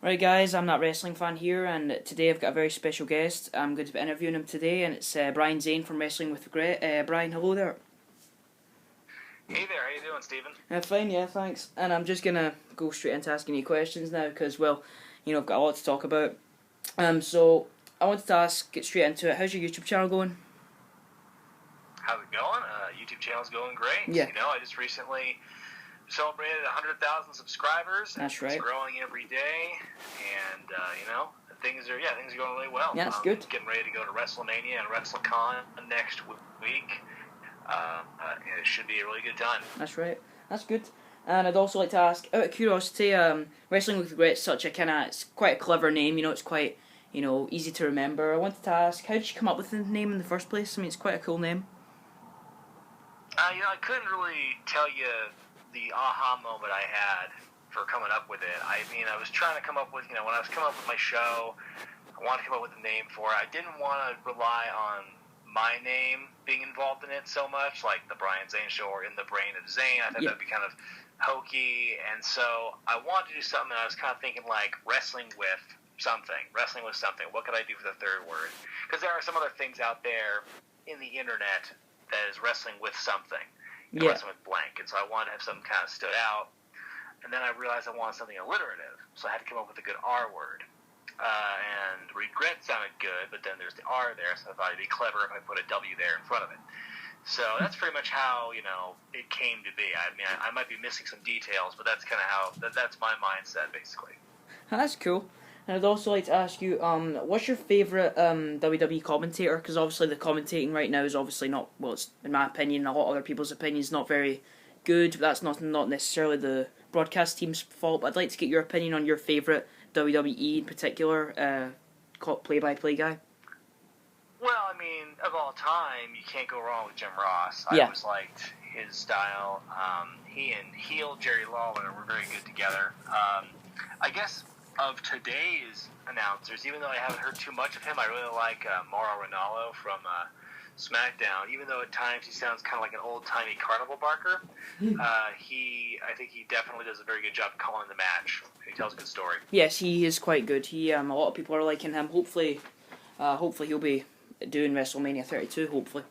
Right, guys, I'm that wrestling fan here, and today I've got a very special guest. I'm going to be interviewing him today, and it's Brian Zane from Wrestling with Wregret. Brian, hello there. Hey there, how you doing, Stephen? Fine, yeah, thanks. And I'm just going to go straight into asking you questions now, because, well, I've got a lot to talk about. So I wanted to get straight into it. How's your YouTube channel going? How's it going? YouTube channel's going great. Yeah. I just recently celebrated 100,000 subscribers. That's right. It's growing every day, and things are going really well. Yeah, that's good. Getting ready to go to WrestleMania and WrestleCon next week. It should be a really good time. That's right. That's good. And I'd also like to ask, out of curiosity, Wrestling with Wregret is such a it's quite a clever name. It's quite, easy to remember. I wanted to ask, how did you come up with the name in the first place? I mean, it's quite a cool name. I couldn't really tell you the aha moment I had for coming up with it. I mean, I was trying to come up with, when I was coming up with my show, I wanted to come up with a name for it. I didn't want to rely on my name being involved in it so much, like the Brian Zane Show or In the Brain of Zane. I thought that'd be kind of hokey, and so I wanted to do something. I was kind of thinking like wrestling with something. What could I do for the third word? Because there are some other things out there in the internet that is wrestling with something, wrestling with blank, and so I wanted to have something kind of stood out. And then I realized I wanted something alliterative, so I had to come up with a good R word. And regret sounded good, but then there's the R there, so I thought it'd be clever if I put a W there in front of it. So that's pretty much how, it came to be. I mean, I might be missing some details, but that's kind of how, that's my mindset, basically. That's cool. And I'd also like to ask you, what's your favourite WWE commentator? Because obviously the commentating right now is obviously not, well, it's, in my opinion, a lot of other people's opinions, not very good. But that's not necessarily the broadcast team's fault. But I'd like to get your opinion on your favourite WWE in particular play-by-play guy. Well, I mean, of all time, you can't go wrong with Jim Ross. Yeah. I always liked his style. He and heel Jerry Lawler were very good together. I guess of today's announcers, even though I haven't heard too much of him, I really like Mauro Ranallo from SmackDown. Even though at times he sounds kind of like an old-timey carnival barker, I think he definitely does a very good job calling the match. He tells a good story. Yes, he is quite good. He a lot of people are liking him. Hopefully he'll be doing WrestleMania 32. Hopefully.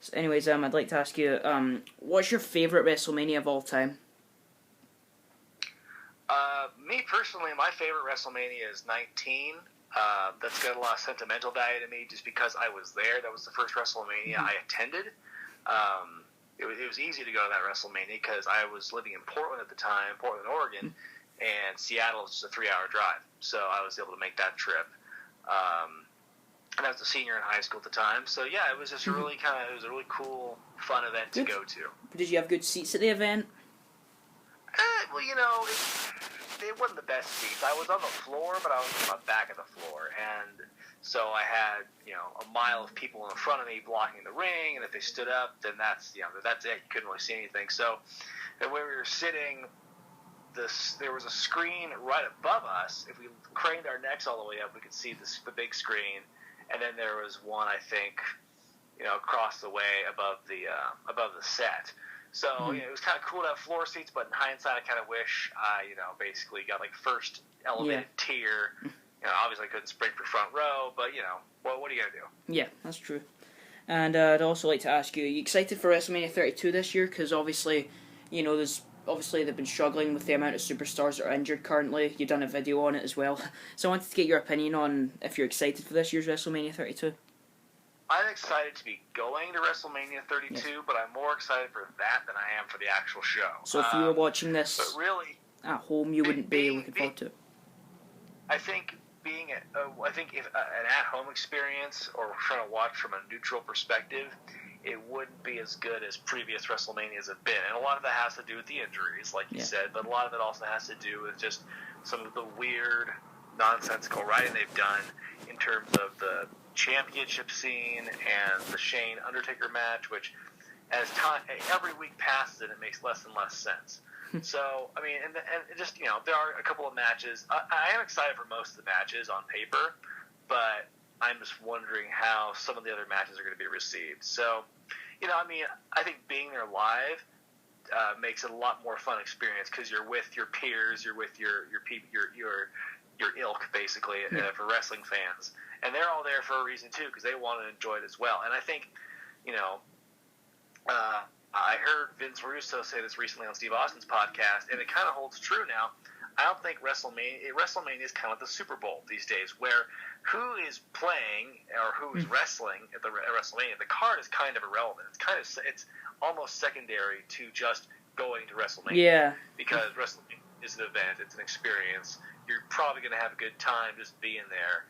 So anyways, I'd like to ask you, what's your favorite WrestleMania of all time? Me personally, my favorite WrestleMania is 19. That's got a lot of sentimental value to me just because I was there. That was the first WrestleMania I attended. It was easy to go to that WrestleMania because I was living in Portland at the time, Portland, Oregon, and Seattle was just a 3-hour drive. So I was able to make that trip. And I was a senior in high school at the time. So yeah, it was just a really it was a really cool, fun event to go to. Did you have good seats at the event? Well, it wasn't the best seats. I was on the floor, but I was on the back of the floor. And so I had, a mile of people in front of me blocking the ring. And if they stood up, then that's it. You couldn't really see anything. So and where we were sitting, there was a screen right above us. If we craned our necks all the way up, we could see the big screen. And then there was one, I think, across the way above the set. So it was kind of cool to have floor seats, but in hindsight, I kind of wish I, basically got like first elevated tier. Obviously I couldn't sprint for front row, but what are you gonna do? Yeah, that's true. And I'd also like to ask you, are you excited for WrestleMania 32 this year? Because obviously, they've been struggling with the amount of superstars that are injured currently. You've done a video on it as well. So I wanted to get your opinion on if you're excited for this year's WrestleMania 32. I'm excited to be going to WrestleMania 32, but I'm more excited for that than I am for the actual show. So if you were watching this at home, you wouldn't be looking forward to it. I think if an at-home experience or trying to watch from a neutral perspective, it wouldn't be as good as previous WrestleManias have been. And a lot of that has to do with the injuries, like you said, but a lot of it also has to do with just some of the weird, nonsensical writing they've done in terms of the championship scene and the Shane Undertaker match, which as time every week passes and it makes less and less sense. So I mean, and just there are a couple of matches. I am excited for most of the matches on paper, but I'm just wondering how some of the other matches are going to be received. So I mean, I think being there live makes it a lot more fun experience because you're with your peers, you're with your people, your ilk basically for wrestling fans, and they're all there for a reason too because they want to enjoy it as well. And I think, I heard Vince Russo say this recently on Steve Austin's podcast, and it kind of holds true now. I don't think WrestleMania is kind of the Super Bowl these days, where who is playing or who is wrestling at WrestleMania, the card is kind of irrelevant. It's almost secondary to just going to WrestleMania. Yeah. Because WrestleMania is an event, it's an experience. You're probably going to have a good time just being there,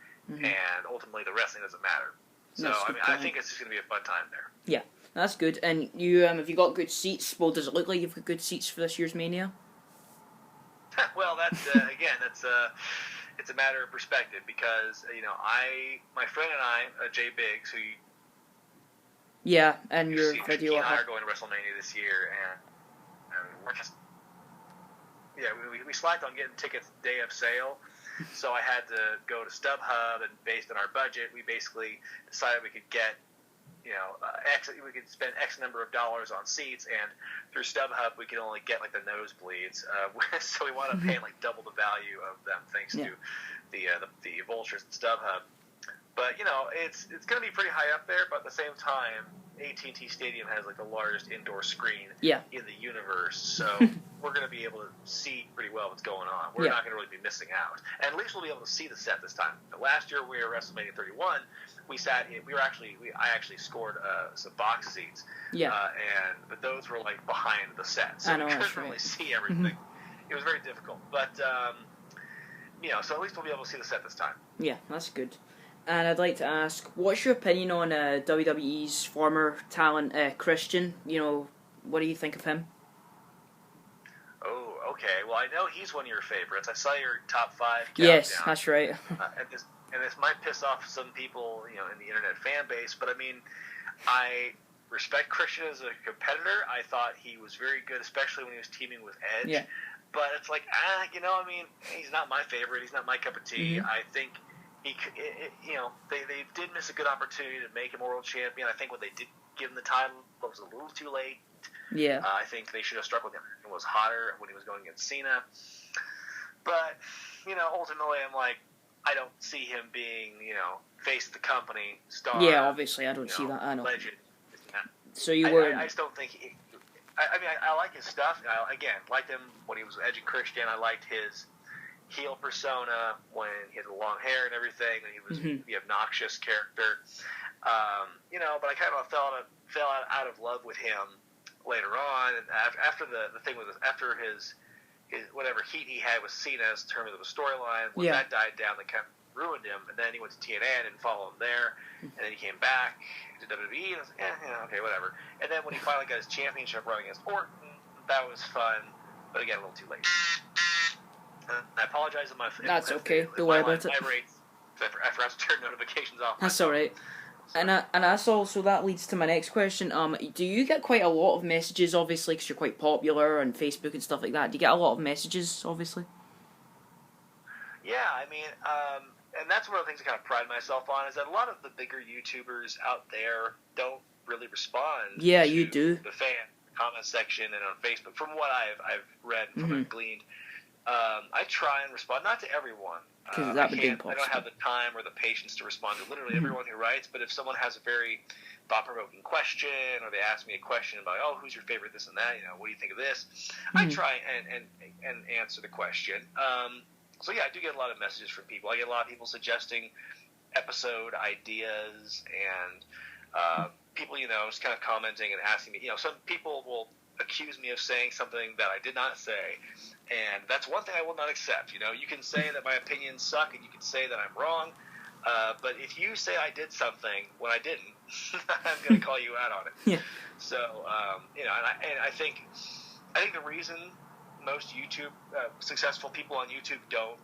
and ultimately the wrestling doesn't matter. So I think it's just going to be a fun time there. Yeah, that's good. And you have you got good seats? Well, does it look like you've got good seats for this year's Mania? Well, that's it's a matter of perspective because my friend and I, Jay Biggs, who and your video, he and I are going to WrestleMania this year, and we're just we slacked on getting tickets the day of sale, so I had to go to StubHub, and based on our budget, we basically decided we could get. We could spend X number of dollars on seats, and through StubHub we could only get like the nosebleeds. So we wound up paying like double the value of them thanks to the vultures at StubHub. But it's going to be pretty high up there. But at the same time, AT&T Stadium has like the largest indoor screen in the universe, so we're going to be able to see pretty well what's going on. We're not going to really be missing out, and at least we'll be able to see the set this time. Last year we were at WrestleMania 31. I actually scored some box seats. But those were like behind the set, so we couldn't really see everything. It was very difficult, but so at least we'll be able to see the set this time. Yeah, that's good. And I'd like to ask, what's your opinion on WWE's former talent, Christian? What do you think of him? Oh, okay. Well, I know he's one of your favorites. I saw your top 5 countdown. Yes, that's right. And this might piss off some people, in the internet fan base, but I mean, I respect Christian as a competitor. I thought he was very good, especially when he was teaming with Edge. Yeah. But it's like, he's not my favorite. He's not my cup of tea. I think they did miss a good opportunity to make him a world champion. I think when they did give him the title, it was a little too late. Yeah. I think they should have stuck with him. It was hotter when he was going against Cena. But, ultimately, I'm like, I don't see him being, face of the company, star. Yeah, obviously, I don't see that. I know. Legend. So you were. I just don't think. I like his stuff. I liked him when he was Edge and Christian. I liked his heel persona when he had the long hair and everything, and he was the obnoxious character. But I kind of fell out of love with him later on, and after the thing with after his whatever heat he had with Cena in terms of the storyline, when that died down, that kind of ruined him. And then he went to TNA and didn't follow him there, and then he came back to WWE, and I was like, okay, whatever. And then when he finally got his championship run against Orton, that was fun, but again, a little too late. I apologize if my That's okay. Don't worry about it. I forgot to turn notifications off. That's all right. And that's also, that leads to my next question. Do you get quite a lot of messages, obviously, because you're quite popular on Facebook and stuff like that? Do you get a lot of messages, obviously? Yeah, I mean, and that's one of the things I kind of pride myself on, is that a lot of the bigger YouTubers out there don't really respond. Yeah, to you do. The fan comment section and on Facebook. From what I've read, from what I've gleaned, I try and respond, not to everyone. That would be impossible. I don't have the time or the patience to respond to literally everyone who writes, but if someone has a very thought-provoking question, or they ask me a question about, who's your favorite, this and that, what do you think of this? I try and answer the question. So yeah, I do get a lot of messages from people. I get a lot of people suggesting episode ideas, and people, just kind of commenting and asking me. Some people will accuse me of saying something that I did not say, and that's one thing I will not accept. You can say that my opinions suck, and you can say that I'm wrong, but if you say I did something when I didn't, I'm going to call you out on it. Yeah. So, and I think the reason most successful people on YouTube don't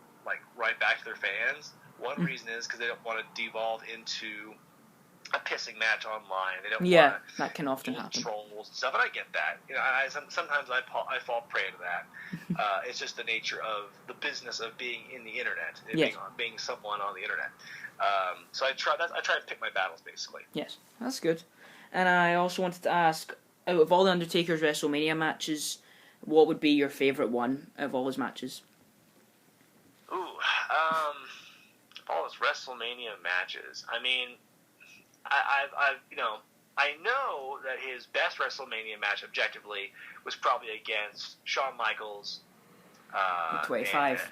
write back to their fans, one reason is because they don't want to devolve into a pissing match online. They don't want that can often happen. Trolls and stuff, and I get that. Sometimes I fall prey to that. It's just the nature of the business of being in the internet, and being someone on the internet. So I try to pick my battles, basically. Yes, that's good. And I also wanted to ask, out of all the Undertaker's WrestleMania matches, what would be your favourite one out of all his matches? All his WrestleMania matches. I mean, I know that his best WrestleMania match, objectively, was probably against Shawn Michaels. 25.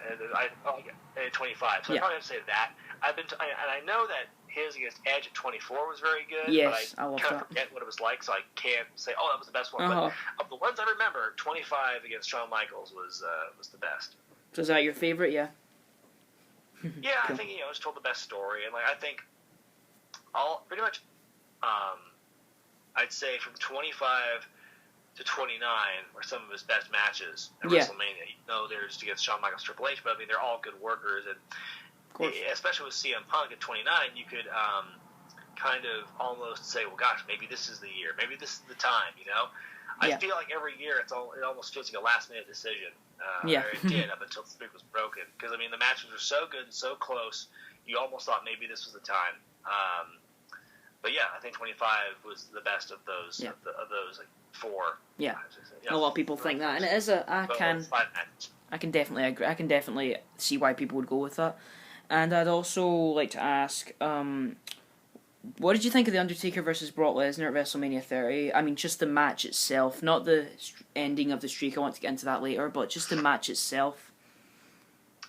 25. So I probably have to say that. And I know that his against Edge at 24 was very good. Yes, but I kind of forget what it was like, so I can't say, that was the best one. Uh-huh. But of the ones I remember, 25 against Shawn Michaels was the best. So is that your favourite? Yeah. Yeah, cool. I think it's told the best story, and I think pretty much, I'd say from 25 to 29 were some of his best matches at WrestleMania. There's against Shawn Michaels, Triple H, but I mean they're all good workers, and especially with CM Punk at 29, you could kind of almost say, well, gosh, maybe this is the year, maybe this is the time. I feel like every year it almost feels like a last-minute decision. It did up until the streak was broken. Because, I mean, the matches were so good and so close, you almost thought maybe this was the time. But, yeah, I think 25 was the best of those, of those four. Yeah, a lot of people think that. And it is I can definitely agree. I can definitely see why people would go with that. And I'd also like to ask, what did you think of The Undertaker versus Brock Lesnar at WrestleMania 30? I mean, just the match itself, not the ending of the streak. I want to get into that later, but just the match itself.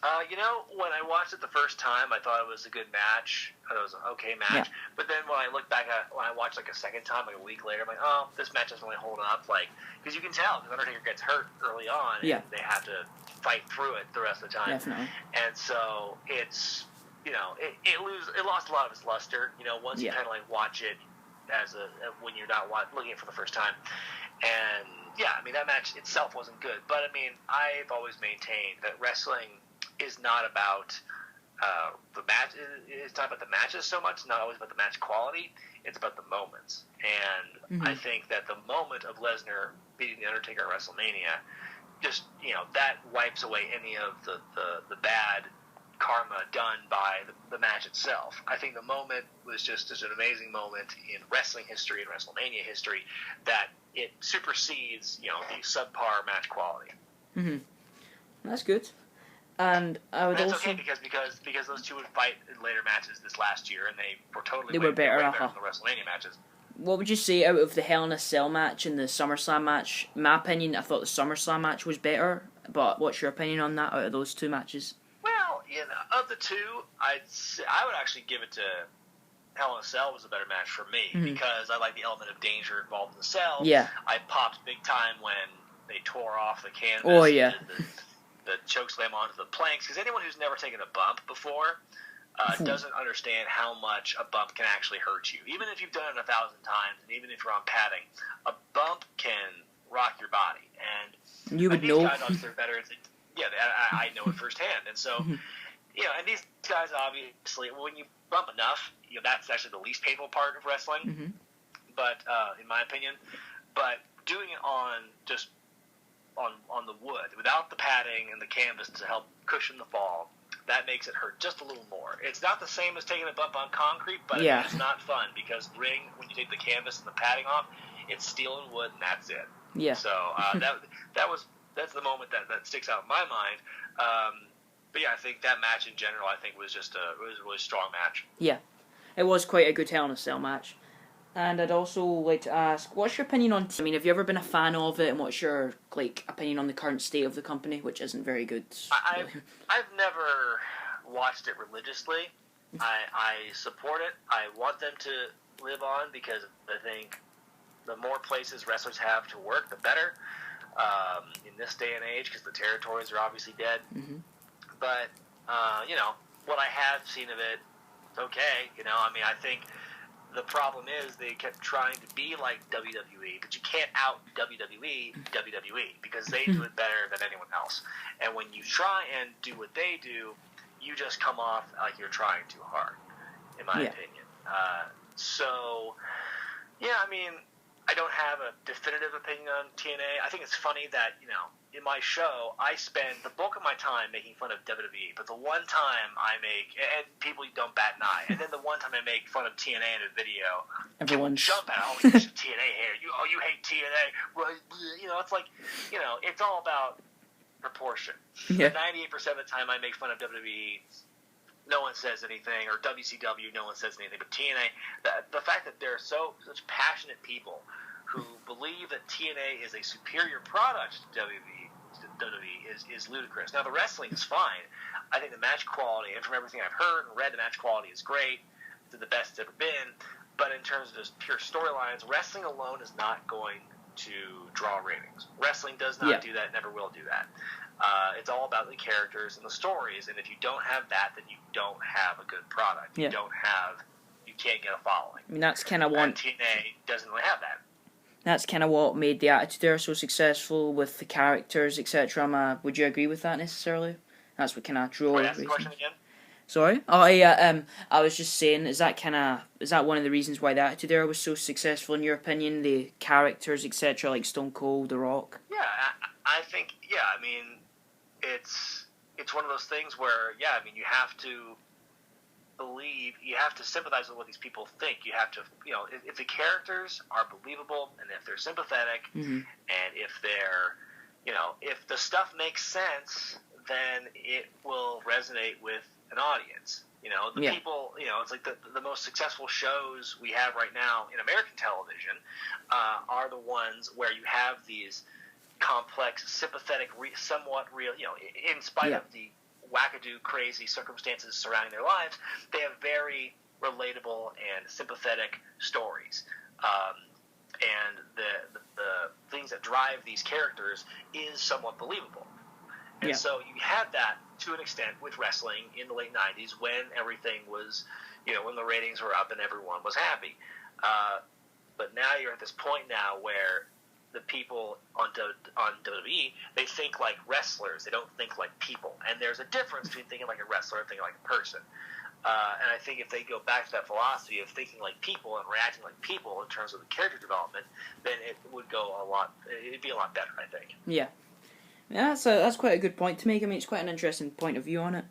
When I watched it the first time, I thought it was a good match. I thought it was an okay match. Yeah. But then when I look back when I watched a second time, a week later, I'm like, this match doesn't really hold up. Because you can tell, because Undertaker gets hurt early on, and they have to fight through it the rest of the time. Definitely. And so it's, it lost a lot of its luster. Once you kind of watch it when you're not looking at it for the first time. And yeah, I mean that match itself wasn't good, but I mean I've always maintained that wrestling is not about the match. It's not about the matches so much. It's not always about the match quality. It's about the moments. And I think that the moment of Lesnar beating the Undertaker at WrestleMania, just that wipes away any of the bad karma done by the match itself. I think the moment was just an amazing moment in wrestling history and WrestleMania history that it supersedes the subpar match quality. That's good. And I would also okay because those two would fight in later matches this last year, and they were totally better than the WrestleMania matches. What would you say out of the Hell in a Cell match and the SummerSlam match? In my opinion, I thought the SummerSlam match was better, but what's your opinion on that out of those two matches? Well, of the two, I would actually give it to Hell in a Cell was a better match for me because I like the element of danger involved in the cell. Yeah. I popped big time when they tore off the canvas. Oh, yeah. The choke slam onto the planks, because anyone who's never taken a bump before doesn't understand how much a bump can actually hurt you. Even if you've done it 1,000 times, and even if you're on padding, a bump can rock your body. And you would know. These guys, obviously, they're veterans. I know it firsthand. And so, and these guys, obviously, when you bump enough, that's actually the least painful part of wrestling. But in my opinion, but doing it on the wood without the padding and the canvas to help cushion the fall, that makes it hurt just a little more. It's not the same as taking a bump on concrete, but it's not fun because when you take the canvas and the padding off, it's steel and wood, and that's it. Yeah. So that's the moment that sticks out in my mind. But yeah, I think that match in general, was just it was a really strong match. Yeah, it was quite a good Hell in a Cell match. And I'd also like to ask, what's your opinion on... I mean, have you ever been a fan of it, and what's your opinion on the current state of the company, which isn't very good? I've never watched it religiously. I support it. I want them to live on because I think the more places wrestlers have to work, the better in this day and age, because the territories are obviously dead. But, what I have seen of it, it's okay. I mean, I think... The problem is they kept trying to be like WWE, but you can't out WWE because they do it better than anyone else. And when you try and do what they do, you just come off like you're trying too hard, in my opinion. So, I mean, I don't have a definitive opinion on TNA. I think it's funny that, in my show, I spend the bulk of my time making fun of WWE, but the one time I make, and people don't bat an eye, and then the one time I make fun of TNA in a video, Everyone's jump out, oh, you TNA hair, you hate TNA, right? It's like, it's all about proportion. Yeah. 98% of the time I make fun of WWE, no one says anything, or WCW, no one says anything, but TNA, the fact that they're such passionate people who believe that TNA is a superior product to WWE is ludicrous. Now, the wrestling is fine. I think the match quality, and from everything I've heard and read, the match quality is great. It's the best it's ever been. But in terms of just pure storylines, wrestling alone is not going to draw ratings. Wrestling does not do that, never will do that. It's all about the characters and the stories, and if you don't have that, then you don't have a good product. You can't get a following. I mean, that's kind of and TNA doesn't really have that. That's kind of what made the Attitude Era so successful with the characters, etc. Would you agree with that necessarily? That's what kind of drew. Wait, ask the question again. Sorry? Oh, yeah, I was just saying, is that one of the reasons why the Attitude Era was so successful in your opinion? The characters, etc., like Stone Cold, The Rock? Yeah, I think, I mean, it's one of those things where, you have to believe, you have to sympathize with what these people think. You have to, if the characters are believable and if they're sympathetic and if they're, if the stuff makes sense, then it will resonate with an audience. People, it's like the most successful shows we have right now in American television are the ones where you have these complex, sympathetic, somewhat real, in spite of the wackadoo, crazy circumstances surrounding their lives, they have very relatable and sympathetic stories. And the things that drive these characters is somewhat believable. And so you had that to an extent with wrestling in the late 90s when everything was, when the ratings were up and everyone was happy. But now you're at this point now where the people on WWE, they think like wrestlers. They don't think like people. And there's a difference between thinking like a wrestler and thinking like a person. And I think if they go back to that philosophy of thinking like people and reacting like people in terms of the character development, then it would go it'd be a lot better, I think. Yeah. Yeah, that's quite a good point to make. I mean, it's quite an interesting point of view on it.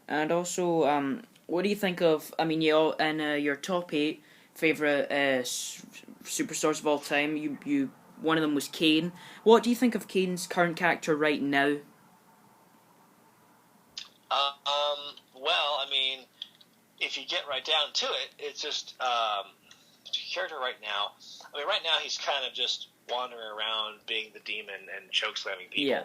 And also, what do you think of, in your top 8 favourite superstars of all time, you one of them was Kane. What do you think of Kane's current character right now? Well, I mean, if you get right down to it, it's just character right now. I mean, right now he's kind of just wandering around being the demon and chokeslamming people. Yeah.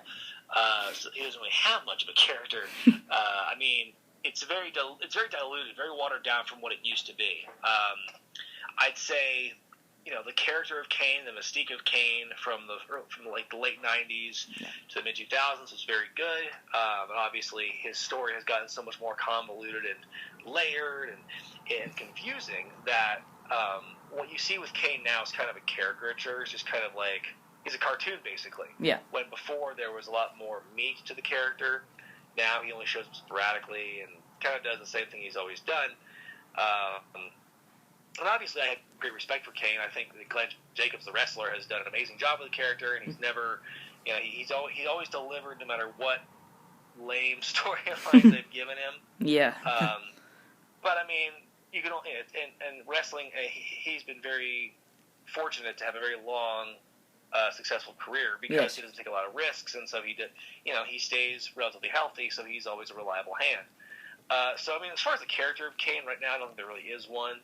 So he doesn't really have much of a character. I mean, it's very diluted, very watered down from what it used to be. I'd say, the character of Kane, the mystique of Kane from the late 90s to the mid 2000s was very good. And obviously his story has gotten so much more convoluted and layered and confusing that what you see with Kane now is kind of a caricature. It's just kind of like he's a cartoon basically. Yeah. When before there was a lot more meat to the character, now he only shows up sporadically and kind of does the same thing he's always done. And obviously, I had great respect for Kane. I think that Glenn Jacobs, the wrestler, has done an amazing job with the character, and he's never, he's always delivered no matter what lame storylines they've given him. Yeah. But I mean, you can only and wrestling. He's been very fortunate to have a very long, successful career because he doesn't take a lot of risks, and so he stays relatively healthy, so he's always a reliable hand. So I mean, as far as the character of Kane right now, I don't think there really is one.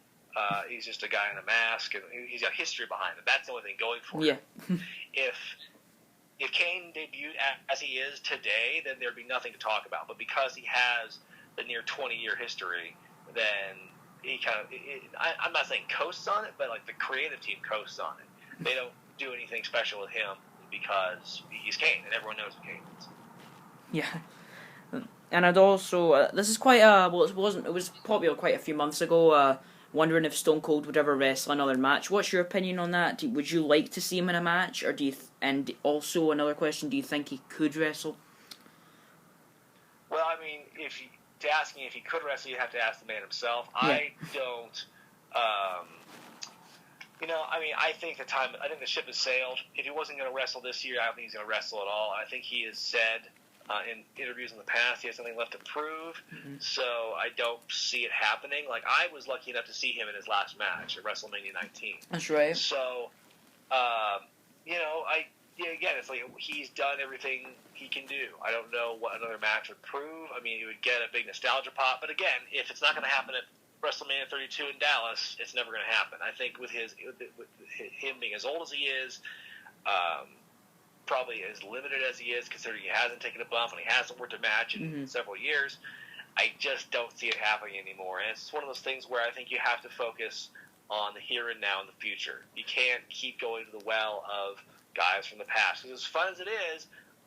He's just a guy in a mask, and he's got history behind him. That's the only thing going for him. If Kane debuted as he is today, then there'd be nothing to talk about. But because he has the near 20-year history, then he kind of, I'm not saying coasts on it, but like the creative team coasts on it. They don't do anything special with him because he's Kane, and everyone knows who Kane is. Yeah. And I'd also, this is quite it was popular quite a few months ago, wondering if Stone Cold would ever wrestle another match. What's your opinion on that? Would you like to see him in a match, or do you? And also another question: do you think he could wrestle? Well, I mean, to ask me if he could wrestle, you have to ask the man himself. Yeah. I don't. I think the ship has sailed. If he wasn't going to wrestle this year, I don't think he's going to wrestle at all. I think he has said in interviews in the past he has something left to prove. Mm-hmm. So I don't see it happening. Like, I was lucky enough to see him in his last match at WrestleMania 19. That's right. So, again, it's like he's done everything he can do. I don't know what another match would prove. I mean, he would get a big nostalgia pop. But again, if it's not going to happen at WrestleMania 32 in Dallas, it's never going to happen. I think with him being as old as he is, probably as limited as he is, considering he hasn't taken a bump and he hasn't worked a match in several years, I just don't see it happening anymore. And it's one of those things where I think you have to focus on the here and now and the future. You can't keep going to the well of guys from the past. Because as fun as it is,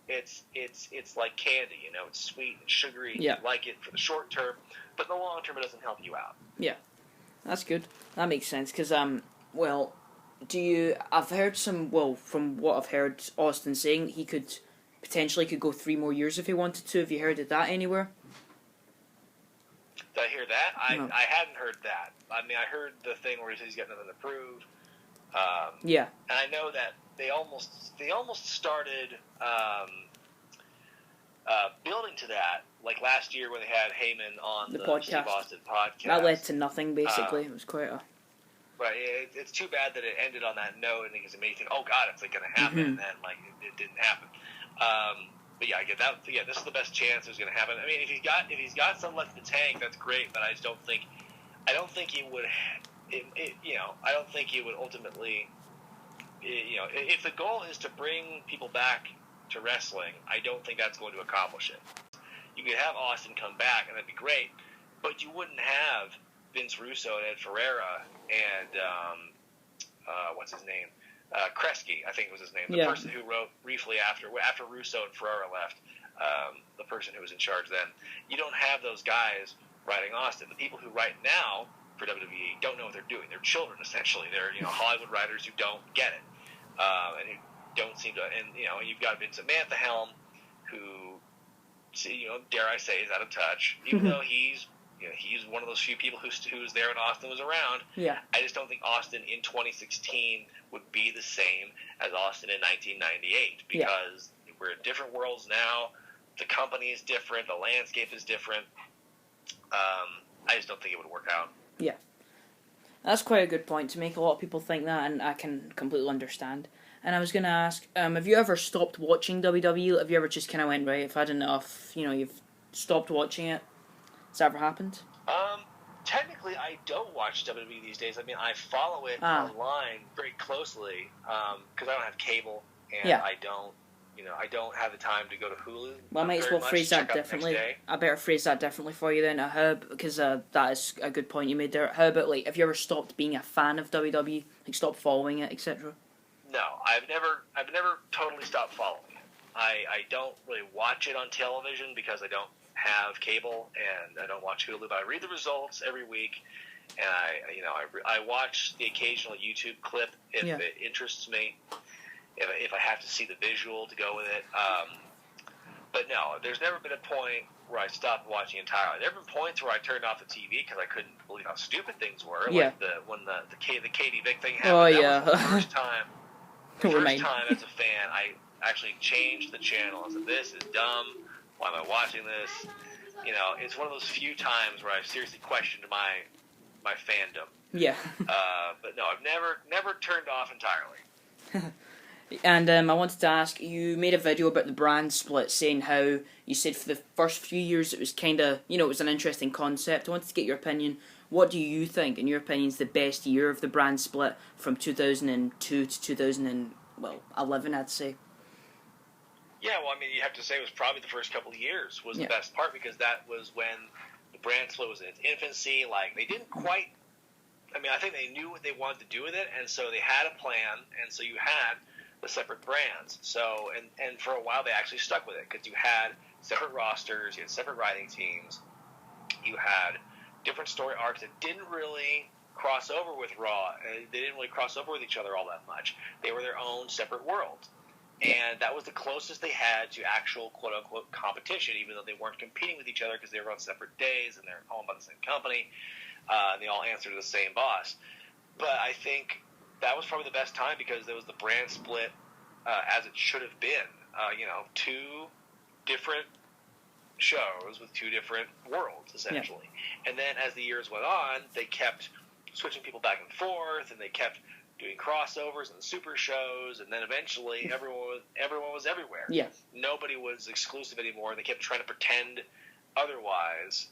it's like candy, it's sweet and sugary. Yeah. You like it for the short term, but in the long term it doesn't help you out. Yeah, that's good. That makes sense, because, I've heard from what I've heard Austin saying, he could go 3 more years if he wanted to. Have you heard of that anywhere? Did I hear that? No. I hadn't heard that. I mean, I heard the thing where he says he's got nothing to prove. Yeah. And I know that they almost started building to that, like last year when they had Heyman on the podcast. Steve Austin podcast. That led to nothing, basically. It was quite a... Right. It's too bad that it ended on that note, and it made you think, oh God, it's like going to happen, and then it didn't happen. But yeah, I get that. Yeah, this is the best chance it was going to happen. I mean, if he's got some left in the tank, that's great. But I just don't think he would. I don't think he would ultimately. If the goal is to bring people back to wrestling, I don't think that's going to accomplish it. You could have Austin come back, and that'd be great, but you wouldn't have Vince Russo and Ed Ferreira and what's his name? Kresge, I think was his name. The person who wrote briefly after Russo and Ferreira left, the person who was in charge then. You don't have those guys writing Austin. The people who write now for WWE don't know what they're doing. They're children, essentially. They're Hollywood writers who don't get it, and who don't seem to. And you've got Vince McMahon at the helm, who, dare I say, is out of touch, even though he's one of those few people who was there when Austin was around. Yeah. I just don't think Austin in 2016 would be the same as Austin in 1998, because we're in different worlds now. The company is different. The landscape is different. I just don't think it would work out. Yeah. That's quite a good point to make. A lot of people think that, and I can completely understand. And I was going to ask, have you ever stopped watching WWE? Have you ever just kind of went, right, I've had enough, you've stopped watching it? Has that ever happened? Technically, I don't watch WWE these days. I mean, I follow it online very closely because I don't have cable, and I don't have the time to go to Hulu. Well, I might as well phrase that differently. I better phrase that differently for you then. Because that is a good point you made there. How about, have you ever stopped being a fan of WWE? Like, stopped following it, etc.? No, I've never totally stopped following it. I don't really watch it on television because I don't have cable and I don't watch Hulu, but I read the results every week, and I watch the occasional YouTube clip if it interests me, if I have to see the visual to go with it. But no, there's never been a point where I stopped watching entirely. There have been points where I turned off the TV because I couldn't believe how stupid things were. Yeah. Like when the Katie Vick thing happened. That was the first time. The first time as a fan, I actually changed the channel. I said, "This is dumb. Why am I watching this?" It's one of those few times where I've seriously questioned my fandom. Yeah. But no, I've never turned off entirely. And I wanted to ask, you made a video about the brand split, saying how you said for the first few years it was kind of, it was an interesting concept. I wanted to get your opinion. What do you think, in your opinion, is the best year of the brand split from 2002 to 2011, I'd say? Yeah, well, I mean, you have to say it was probably the first couple of years was the best part, because that was when the brand split was in its infancy. Like, they didn't quite, I think they knew what they wanted to do with it, and so they had a plan, and so you had the separate brands. So, and for a while they actually stuck with it, because you had separate rosters, you had separate writing teams, you had different story arcs that didn't really cross over with Raw. They didn't really cross over with each other all that much. They were their own separate worlds. And that was the closest they had to actual quote-unquote competition, even though they weren't competing with each other because they were on separate days and they're owned by the same company. And they all answered to the same boss. But I think that was probably the best time because there was the brand split as it should have been. Two different shows with two different worlds, essentially. Yeah. And then as the years went on, they kept switching people back and forth, and they kept doing crossovers and super shows, and then eventually everyone was everywhere. Yeah. Nobody was exclusive anymore, and they kept trying to pretend otherwise.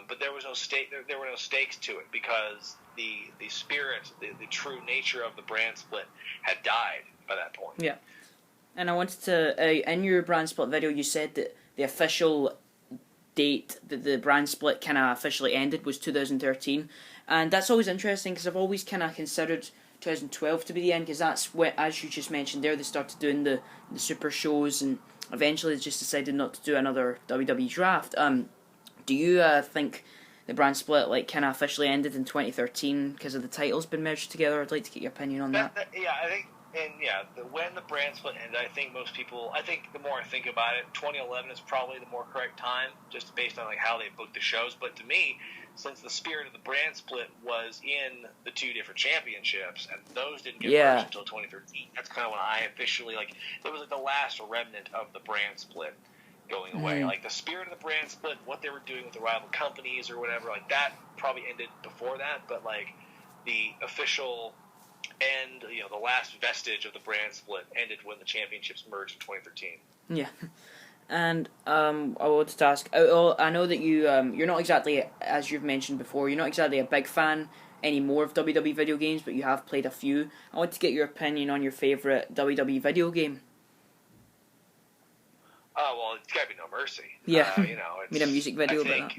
But there was no stake. There were no stakes to it because the spirit, the true nature of the brand split had died by that point. Yeah. And I wanted to, in your brand split video, you said that the official date that the brand split kind of officially ended was 2013, and that's always interesting because I've always kind of considered 2012 to be the end, because that's when, as you just mentioned there, they started doing the super shows, and eventually they just decided not to do another WWE draft. Do you think the brand split kind of officially ended in 2013 because of the titles been merged together? I'd like to get your opinion on that. Yeah, I think. And when the brand split ended, I think the more I think about it, 2011 is probably the more correct time, just based on how they booked the shows. But to me, since the spirit of the brand split was in the two different championships, and those didn't get merged until 2013, that's kind of when I officially, it was the last remnant of the brand split going away. The spirit of the brand split, what they were doing with the rival companies or whatever, that probably ended before that, but the official and the last vestige of the brand split ended when the championships merged in 2013. Yeah, and I wanted to ask. I know that you're not exactly, as you've mentioned before, you're not exactly a big fan anymore of WWE video games, but you have played a few. I want to get your opinion on your favorite WWE video game. Well, it's got to be No Mercy. Yeah, it's, made a music video about that.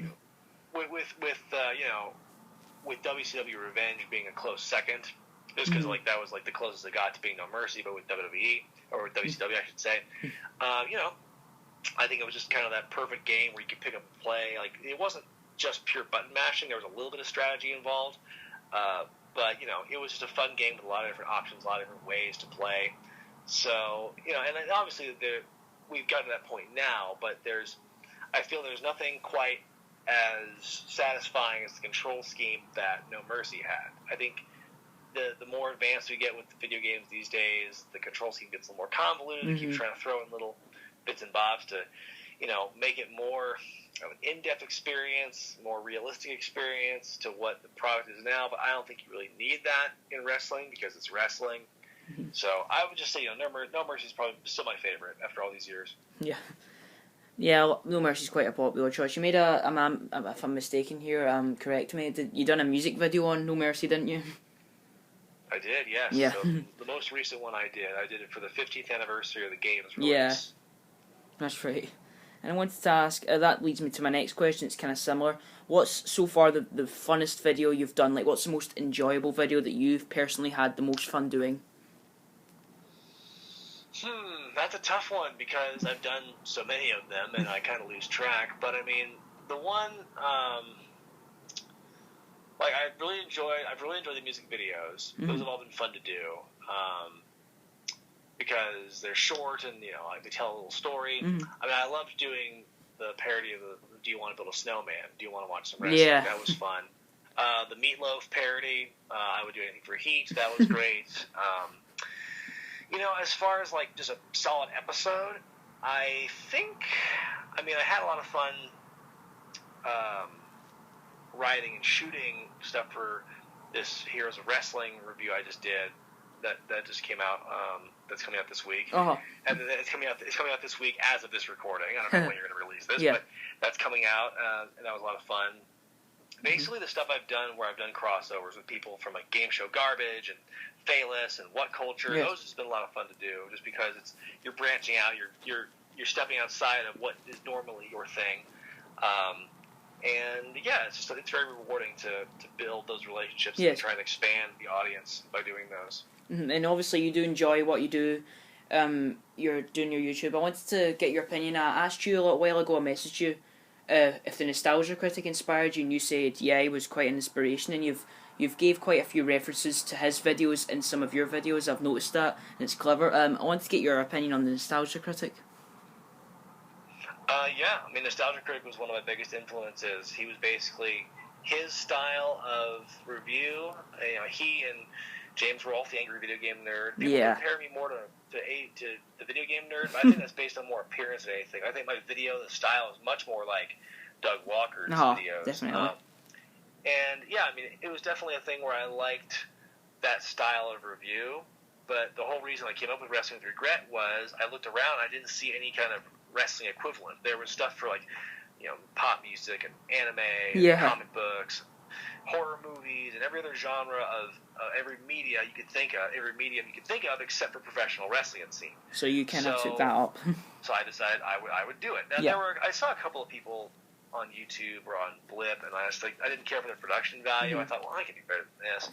With WCW Revenge being a close second. Just because that was the closest it got to being No Mercy, but with WWE or with WCW, I should say, I think it was just kind of that perfect game where you could pick up and play. It wasn't just pure button mashing; there was a little bit of strategy involved. But it was just a fun game with a lot of different options, a lot of different ways to play. So and then obviously we've gotten to that point now, but I feel there's nothing quite as satisfying as the control scheme that No Mercy had. I think. The more advanced we get with the video games these days, the control scheme gets a little more convoluted. Mm-hmm. They keep trying to throw in little bits and bobs to, make it more of an in-depth experience, more realistic experience to what the product is now. But I don't think you really need that in wrestling because it's wrestling. Mm-hmm. So I would just say, No Mercy is probably still my favorite after all these years. Yeah. Yeah, No Mercy is quite a popular choice. You made if I'm mistaken here, correct me, you done a music video on No Mercy, didn't you? I did, yes. Yeah. So the most recent one I did it for the 50th anniversary of the game's release. Yeah, that's right. And I wanted to ask, that leads me to my next question, it's kind of similar. What's so far the funnest video you've done? What's the most enjoyable video that you've personally had the most fun doing? That's a tough one because I've done so many of them and I kind of lose track. But I mean, the one... I've really enjoyed the music videos. Mm-hmm. Those have all been fun to do because they're short and they tell a little story. Mm-hmm. I mean, I loved doing the parody of the "Do you want to build a snowman? Do you want to watch some wrestling?" Yeah, that was fun. The Meatloaf parody, I would do anything for Heat. That was great. As far as just a solid episode, I had a lot of fun. Writing and shooting stuff for this Heroes of Wrestling review I just did that just came out that's coming out this week. Uh-huh. And it's coming out this week as of this recording. I don't know when you're going to release this, but that's coming out and that was a lot of fun. Basically the stuff I've done where I've done crossovers with people from Game Show Garbage and Phaelus and What Culture, those has been a lot of fun to do just because you're branching out, you're stepping outside of what is normally your thing. And it's very rewarding to build those relationships and try and expand the audience by doing those. Mm-hmm. And obviously you do enjoy what you do. You're doing your YouTube. I wanted to get your opinion. I asked you a little while ago, I messaged you, if the Nostalgia Critic inspired you, and you said, he was quite an inspiration, and you've gave quite a few references to his videos in some of your videos. I've noticed that, and it's clever. I wanted to get your opinion on the Nostalgia Critic. Nostalgia Critic was one of my biggest influences. He was basically his style of review. He and James Rolfe, the Angry Video Game Nerd. People Yeah. compare me more to the Video Game Nerd, but I think that's based on more appearance than anything. I think my the style is much more like Doug Walker's videos. Definitely. And yeah, I mean, it was definitely a thing where I liked that style of review. But the whole reason I came up with Wrestling with Regret was I looked around, I didn't see any kind of wrestling equivalent. There was stuff for, like, you know, pop music and anime, and comic books, horror movies, and every other genre of every medium you could think of, except for professional wrestling, it seemed. So you kind of took that up. So I decided I would do it. Now, I saw a couple of people on YouTube or on Blip, and I didn't care for the production value. I thought, well, I can do better than this,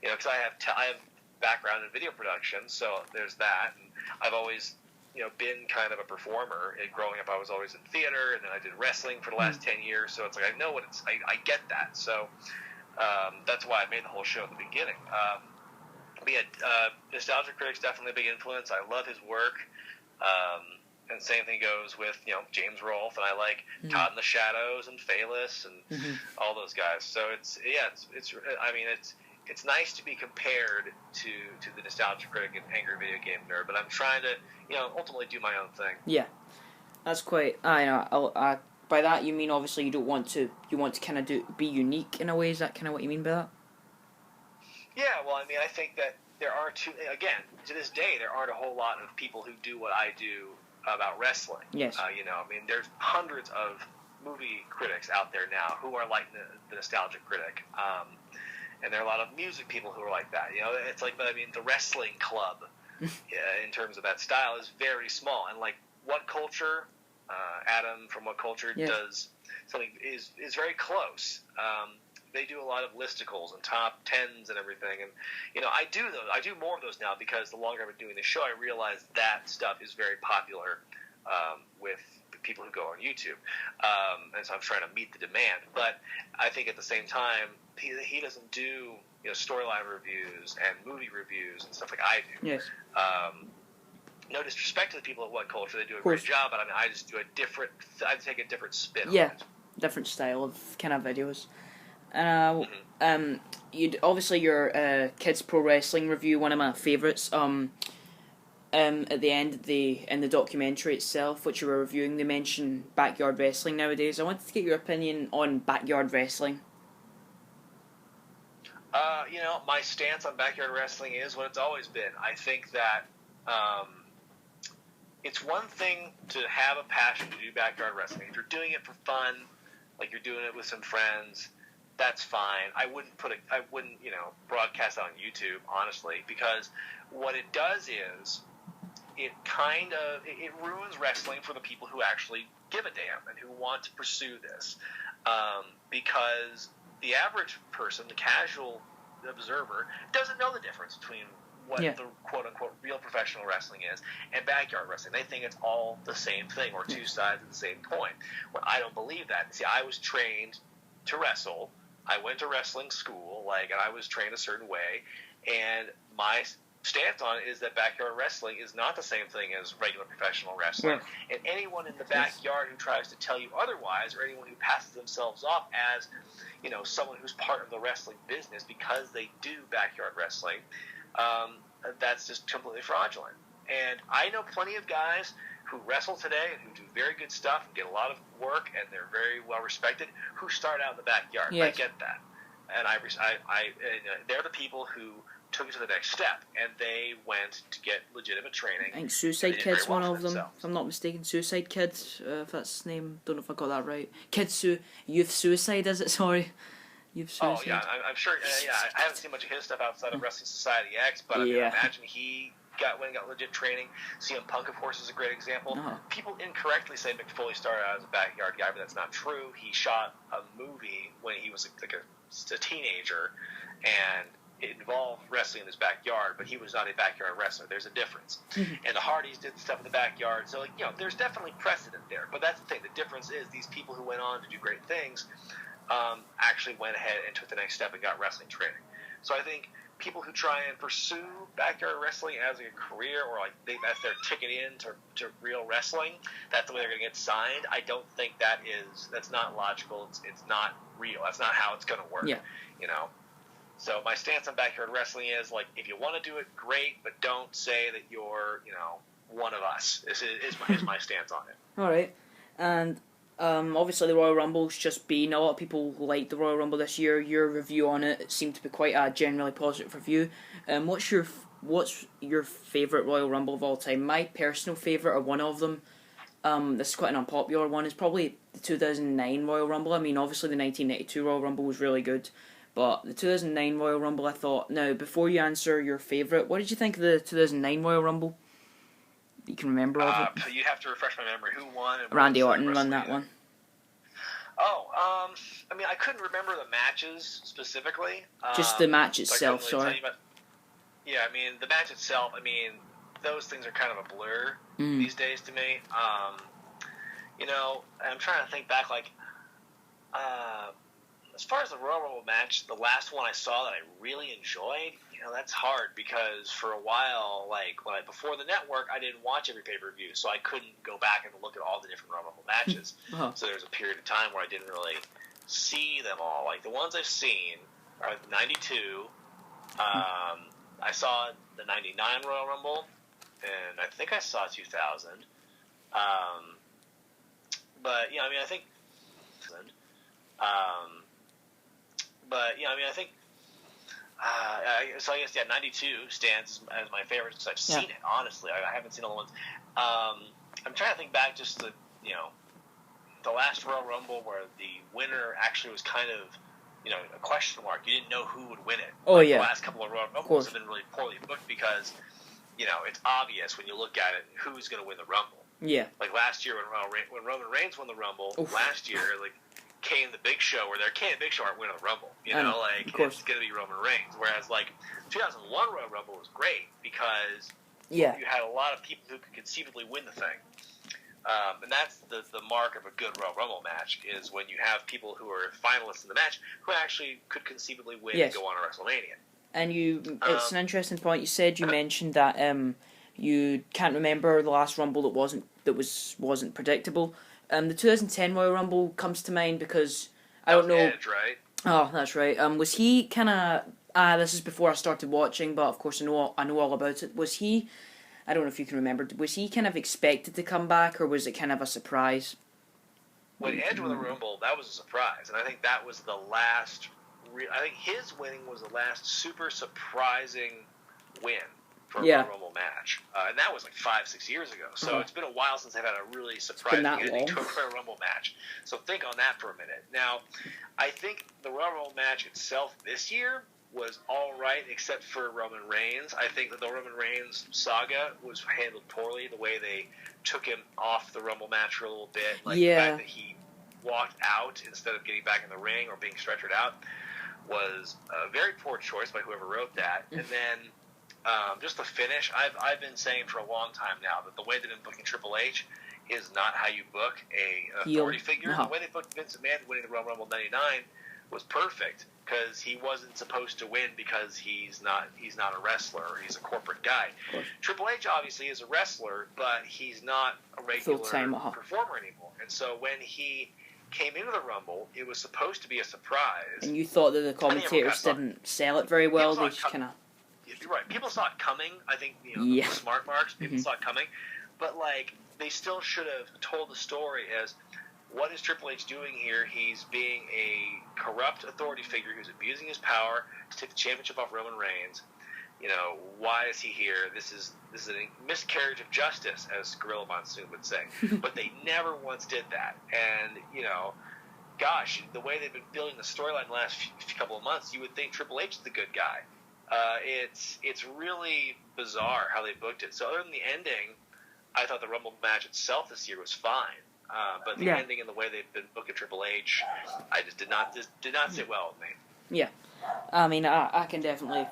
you know, because I have background in video production, so there's that. And I've always, you know, been kind of a performer. And growing up, I was always in theater, and then I did wrestling for the last 10 years. So it's like I know what it's. I get that. So that's why I made the whole show at the beginning. Nostalgia Critic's definitely a big influence. I love his work. And same thing goes with, you know, James Rolfe, and I like Todd in the Shadows and Phaelus and all those guys. So it's nice to be compared to the Nostalgia Critic and Angry Video Game Nerd, but I'm trying to, you know, ultimately do my own thing. Yeah, that's quite. By that you mean obviously you want to kind of be unique in a way. Is that kind of what you mean by that? Yeah, well, I mean, I think that there are to this day, there aren't a whole lot of people who do what I do about wrestling. Yes. You know, I mean, there's hundreds of movie critics out there now who are like the Nostalgia Critic. And there are a lot of music people who are like that. You know, it's like, I mean, the wrestling club, in terms of that style, is very small. And like What Culture, Adam from What Culture does something is very close. They do a lot of listicles and top tens and everything. And you know, I do more of those now because the longer I've been doing the show, I realize that stuff is very popular with people who go on YouTube, and so I'm trying to meet the demand. But I think at the same time, he doesn't do, you know, storyline reviews and movie reviews and stuff like I do. Yes. No disrespect to the people at What Culture, they do a great job, but I mean, I just do I take a different spin on it. Different style of kind of videos. You'd obviously your Kids Pro Wrestling review, one of my favourites. At the end in the documentary itself, which you were reviewing, they mention backyard wrestling nowadays. I wanted to get your opinion on backyard wrestling. You know, my stance on backyard wrestling is what it's always been. I think that it's one thing to have a passion to do backyard wrestling. If you're doing it for fun, like you're doing it with some friends, that's fine. I wouldn't you know, broadcast on YouTube, honestly, because what it does is it ruins wrestling for the people who actually give a damn and who want to pursue this, because the average person, the casual observer, doesn't know the difference between what the quote-unquote real professional wrestling is and backyard wrestling. They think it's all the same thing or two sides of the same coin. Well, I don't believe that. See, I was trained to wrestle. I went to wrestling school, and I was trained a certain way, and my stance on it is that backyard wrestling is not the same thing as regular professional wrestling. Yeah. And anyone in the backyard who tries to tell you otherwise, or anyone who passes themselves off as, you know, someone who's part of the wrestling business because they do backyard wrestling, that's just completely fraudulent. And I know plenty of guys who wrestle today and who do very good stuff and get a lot of work and they're very well respected, who start out in the backyard. Yes. I get that. And they're the people who took it to the next step, and they went to get legitimate training. I think Suicide Kid's one of them, if I'm not mistaken. Suicide Kid, if that's his name. Don't know if I got that right. Youth Suicide, is it? Sorry. Youth Suicide. Oh, yeah, I'm sure. I haven't seen much of his stuff outside of Wrestling Society X, but I mean, imagine he got legit training. CM Punk, of course, is a great example. Uh-huh. People incorrectly say Mick Foley started out as a backyard guy, but that's not true. He shot a movie when he was a teenager, and it involved wrestling in his backyard, but he was not a backyard wrestler. There's a difference. Mm-hmm. And the Hardys did stuff in the backyard. So, there's definitely precedent there. But that's the thing. The difference is these people who went on to do great things actually went ahead and took the next step and got wrestling training. So I think people who try and pursue backyard wrestling as a career, or that's their ticket in to real wrestling, that's the way they're going to get signed. I don't think that's not logical. It's not real. That's not how it's going to work. Yeah. So my stance on backyard wrestling is, like, if you want to do it, great, but don't say that you're, one of us. This is my stance on it. All right, and obviously the Royal Rumble's just been, a lot of people liked the Royal Rumble this year. Your review on it seemed to be quite a generally positive review. What's your favourite Royal Rumble of all time? My personal favourite, or one of them, this is quite an unpopular one, is probably the 2009 Royal Rumble. I mean, obviously the 1992 Royal Rumble was really good, but the 2009 Royal Rumble, I thought... Now, before you answer your favourite, what did you think of the 2009 Royal Rumble? You can remember of it? You'd have to refresh my memory. Who won? And Randy Orton won that one. Oh, I mean, I couldn't remember the matches specifically. Just the match itself, sorry. Yeah, I mean, the match itself, those things are kind of a blur these days to me. I'm trying to think back, like, as far as the Royal Rumble match, the last one I saw that I really enjoyed, that's hard because for a while, like, before the network, I didn't watch every pay-per-view, so I couldn't go back and look at all the different Royal Rumble matches. So there's a period of time where I didn't really see them all. Like, the ones I've seen are 92, I saw the 99 Royal Rumble, and I think I saw 2000. I think... I think... so I guess, 92 stands as my favorite because I've seen it, honestly. I haven't seen all the ones. I'm trying to think back just to, the last Royal Rumble where the winner actually was kind of, a question mark. You didn't know who would win it. Oh, The last couple of Royal Rumbles have been really poorly booked because, it's obvious when you look at it who's going to win the Rumble. Yeah. Like last year when Roman Reigns won the Rumble, last year, like, Kane and the Big Show, Kane and the Big Show aren't winning the Rumble. It's going to be Roman Reigns. Whereas, like, 2001 Royal Rumble was great because you had a lot of people who could conceivably win the thing. And that's the mark of a good Royal Rumble match, is when you have people who are finalists in the match who actually could conceivably win and go on to WrestleMania. And it's an interesting point. You mentioned that you can't remember the last Rumble that wasn't predictable. The 2010 Royal Rumble comes to mind because I don't know. Edge, right? Oh, that's right. Was he kind of? This is before I started watching, but of course I know all about it. Was he? I don't know if you can remember. Was he kind of expected to come back, or was it kind of a surprise? When Edge won the Rumble, that was a surprise, and I think that was the last. I think his winning was the last super surprising win for a Royal Rumble match, and that was like 5-6 years ago. So it's been a while since they've had a really surprising ending to a Royal Rumble match. So think on that for a minute. Now, I think the Royal Rumble match itself this year was all right, except for Roman Reigns. I think that the Roman Reigns saga was handled poorly. The way they took him off the Rumble match for a little bit, like the fact that he walked out instead of getting back in the ring or being stretchered out, was a very poor choice by whoever wrote that. And then just the finish, I've been saying for a long time now that the way they've been booking Triple H is not how you book an authority figure. The way they booked Vince McMahon winning the Royal Rumble 99 was perfect, because he wasn't supposed to win because he's not a wrestler, or he's a corporate guy. Triple H obviously is a wrestler, but he's not a regular performer anymore. And so when he came into the Rumble, it was supposed to be a surprise. And you thought that the commentators didn't sell it very well. They just kind of... You're right. People saw it coming. I think the smart marks. People saw it coming, but like they still should have told the story as, what is Triple H doing here? He's being a corrupt authority figure who's abusing his power to take the championship off Roman Reigns. Why is he here? This is a miscarriage of justice, as Gorilla Monsoon would say. But they never once did that. And gosh, the way they've been building the storyline the last couple of months, you would think Triple H is the good guy. It's really bizarre how they booked it. So other than the ending, I thought the Rumble match itself this year was fine. But the ending and the way they've been booking Triple H, I just did not sit well with me. Yeah, I mean, I can definitely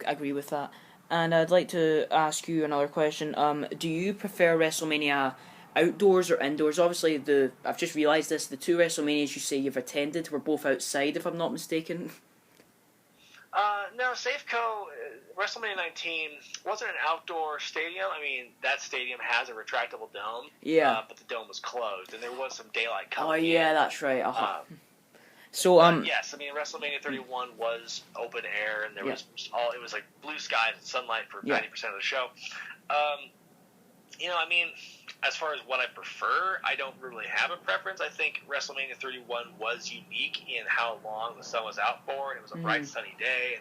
agree with that. And I'd like to ask you another question. Do you prefer WrestleMania outdoors or indoors? Obviously, I've just realised this. The two WrestleManias you say you've attended were both outside, if I'm not mistaken. No, Safeco, WrestleMania 19 wasn't an outdoor stadium. I mean, that stadium has a retractable dome. Yeah. But the dome was closed, and there was some daylight coming in. Oh, yeah, that's right. So yes, I mean WrestleMania 31 was open air, and there was it was like blue skies and sunlight for 90% of the show. I mean, as far as what I prefer, I don't really have a preference. I think WrestleMania 31 was unique in how long the sun was out for, and it was a bright, sunny day.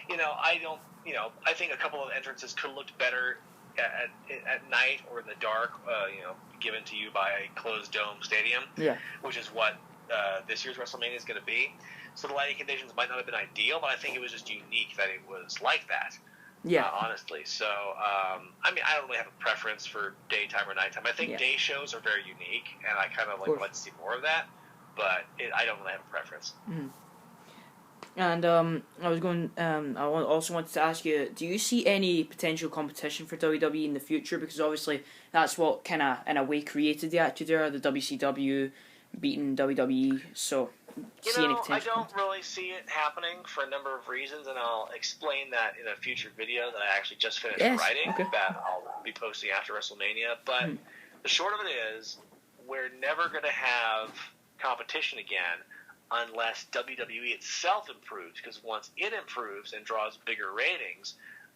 And, I think a couple of entrances could have looked better at night or in the dark, given to you by a closed dome stadium, which is what this year's WrestleMania is going to be. So the lighting conditions might not have been ideal, but I think it was just unique that it was like that. Yeah, honestly. So, I mean, I don't really have a preference for daytime or nighttime. I think day shows are very unique, and I kind of like to see more of that. But I don't really have a preference. Mm-hmm. And I also wanted to ask you: do you see any potential competition for WWE in the future? Because obviously that's what kind of in a way created the Attitude Era, the WCW beating WWE. So. I don't really see it happening for a number of reasons, and I'll explain that in a future video that I actually just finished writing that I'll be posting after WrestleMania. But the short of it is, we're never going to have competition again unless WWE itself improves, because once it improves and draws bigger ratings,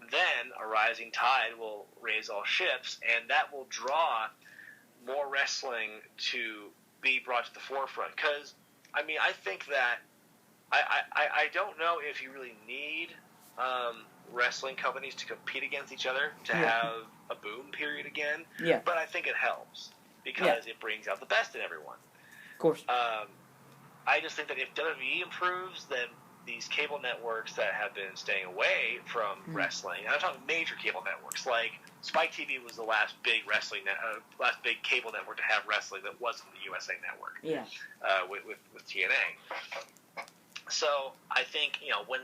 then a rising tide will raise all ships, and that will draw more wrestling to be brought to the forefront. Because I mean, I think that I don't know if you really need wrestling companies to compete against each other to have a boom period again. Yeah. But I think it helps because it brings out the best in everyone. Of course. I just think that if WWE improves, then these cable networks that have been staying away from wrestling, and I'm talking major cable networks, like Spike TV was the last big last big cable network to have wrestling that wasn't the USA Network. Yeah. With TNA. So I think when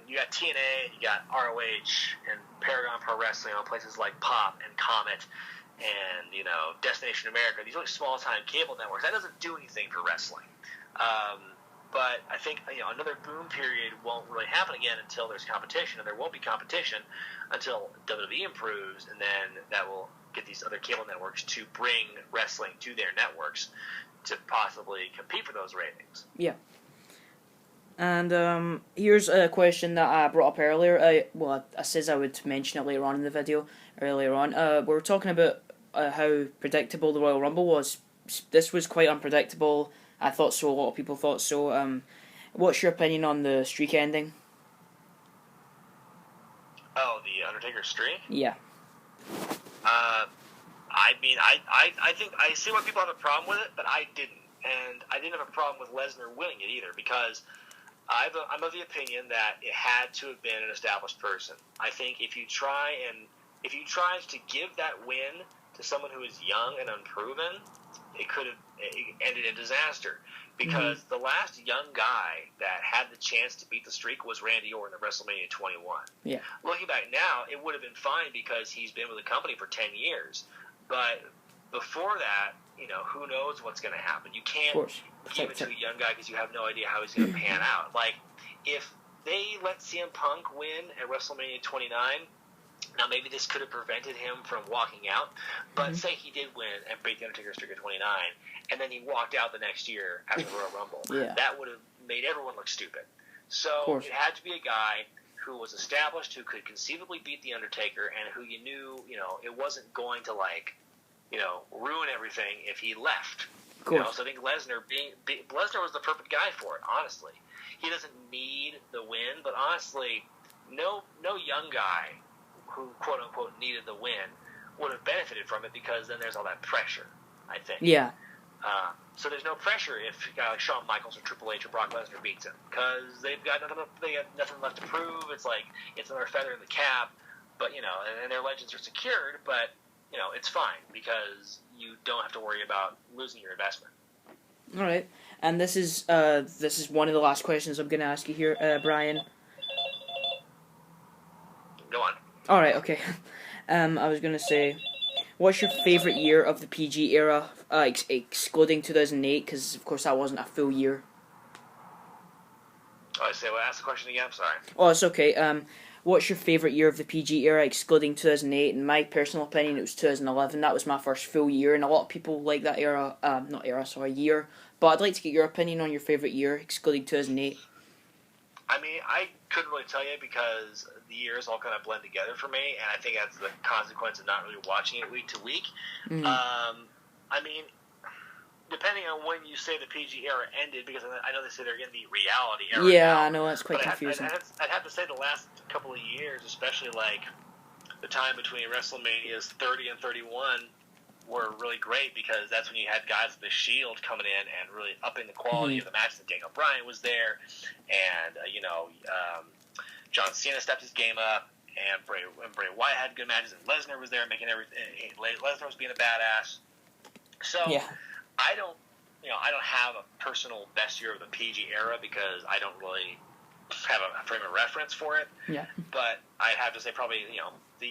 you got TNA, you got ROH and Paragon Pro Wrestling on places like Pop and Comet and Destination America, these really small time cable networks, that doesn't do anything for wrestling. But I think another boom period won't really happen again until there's competition, and there won't be competition until WWE improves, and then that will get these other cable networks to bring wrestling to their networks to possibly compete for those ratings. Yeah. And here's a question that I brought up earlier. I says I would mention it later on in the video. Earlier on, we were talking about how predictable the Royal Rumble was. This was quite unpredictable. I thought so. A lot of people thought so. What's your opinion on the streak ending? Oh, the Undertaker streak? Yeah. I mean, I think I see why people have a problem with it, but I didn't, and I didn't have a problem with Lesnar winning it either, because I'm of the opinion that it had to have been an established person. I think if you try to give that win to someone who is young and unproven, it could have ended in disaster, because the last young guy that had the chance to beat the streak was Randy Orton at WrestleMania 21. Yeah. Looking back now, it would have been fine because he's been with the company for 10 years. But before that, who knows what's going to happen? You can't give it to a young guy because you have no idea how he's going to pan out. Like, if they let CM Punk win at WrestleMania 29, now maybe this could have prevented him from walking out, but say he did win and beat the Undertaker streak at 29, and then he walked out the next year after the Royal Rumble, that would have made everyone look stupid. So it had to be a guy who was established, who could conceivably beat the Undertaker, and who you knew, it wasn't going to ruin everything if he left. So I think Lesnar was the perfect guy for it. Honestly, he doesn't need the win, but honestly, no young guy who quote unquote needed the win would have benefited from it, because then there's all that pressure, I think. Yeah. So there's no pressure if a guy like Shawn Michaels or Triple H or Brock Lesnar beats him, because they've got nothing left to prove. It's like it's another feather in the cap, but and their legends are secured, but it's fine because you don't have to worry about losing your investment. All right, and this is one of the last questions I'm going to ask you here, Brian. Go on. All right, okay. I was going to say, what's your favorite year of the PG era, excluding 2008, because of course that wasn't a full year. Oh, I say, well, ask the question again. I'm sorry. Oh, it's okay. What's your favorite year of the PG era, excluding 2008? In my personal opinion, it was 2011. That was my first full year, and a lot of people like that year But I'd like to get your opinion on your favourite year, excluding 2008. I mean, I couldn't really tell you because the years all kind of blend together for me, and I think that's the consequence of not really watching it week to week. Mm. I mean, depending on when you say the PG era ended, because I know they say they're in the reality era. Yeah, now, I know, that's quite but confusing. I'd have to say the last couple of years, especially like the time between WrestleManias 30 and 31, were really great because that's when you had guys with the Shield coming in and really upping the quality of the matches. Daniel Bryan was there, and John Cena stepped his game up, and Bray Wyatt had good matches, and Lesnar was there making everything. Lesnar was being a badass. So Yeah. I don't have a personal best year of the PG era because I don't really have a frame of reference for it. Yeah. But I'd have to say probably the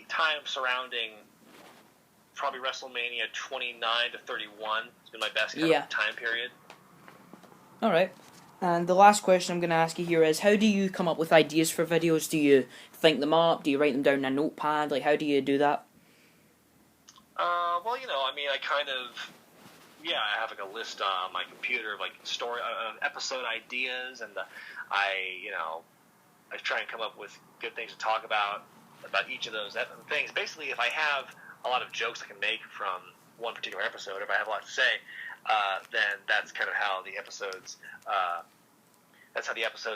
time surrounding probably WrestleMania 29 to 31 has been my best kind of time period. All right. And the last question I'm going to ask you here is, how do you come up with ideas for videos? Do you think them up? Do you write them down in a notepad? Like, how do you do that? Well, I mean, I kind of, I have like a list on my computer of like episode ideas, and I try and come up with good things to talk about each of those things. Basically, if I have a lot of jokes I can make from one particular episode, if I have a lot to say, then that's kind of how the episodes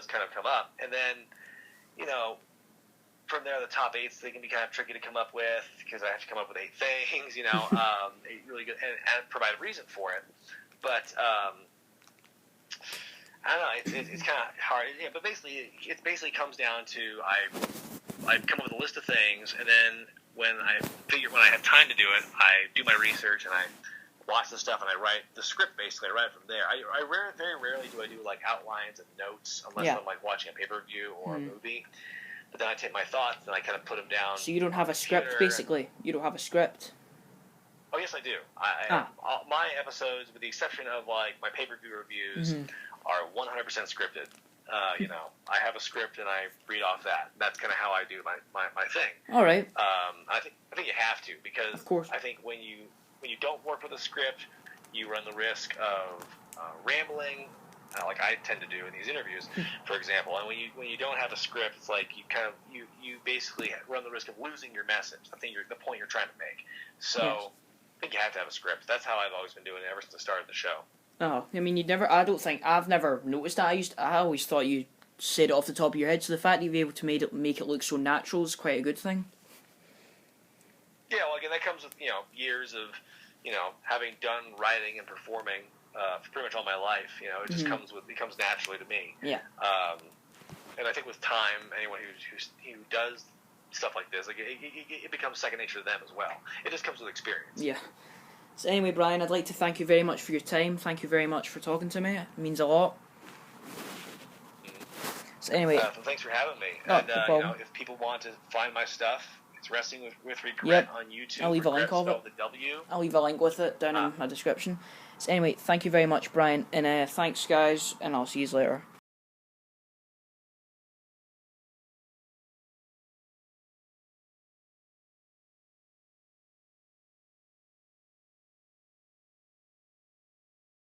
kind of come up. And then, from there, the top 8s, they can be kind of tricky to come up with because I have to come up with 8 things, really good, and provide a reason for it. But I don't know, it's kind of hard. Yeah, but basically, it comes down to I come up with a list of things, and then when I have time to do it, I do my research and I watch the stuff and I write the script. Basically, I write it from there. Very rarely do I do like outlines and notes unless I'm like watching a pay-per-view or a movie. But then I take my thoughts and I kind of put them down. So you don't have a script, basically? You don't have a script? Oh, yes, I do. All my episodes, with the exception of like my pay-per-view reviews, are 100% scripted. I have a script and I read off that. That's kind of how I do my thing. All right. I think you have to, because of course. I think when you don't work with a script, you run the risk of rambling, like I tend to do in these interviews, for example. And when you don't have a script, it's like you basically run the risk of losing your message, the point you're trying to make. So I think you have to have a script. That's how I've always been doing it ever since the start of the show. Oh, I mean, I've never noticed that. I always thought you said it off the top of your head, so the fact that you've been able to make it look so natural is quite a good thing. Yeah, well, again, that comes with, years of, having done writing and performing for pretty much all my life. It just comes naturally to me. Yeah. And I think with time, anyone who does stuff like this, like it becomes second nature to them as well. It just comes with experience. Yeah. So anyway, Brian, I'd like to thank you very much for your time. Thank you very much for talking to me. It means a lot. So anyway, thanks for having me. No and if people want to find my stuff, it's Wrestling with Wregret on YouTube. I'll leave a link of it. I'll leave a link with it down in my description. So anyway, thank you very much, Brian, and thanks, guys, and I'll see you later.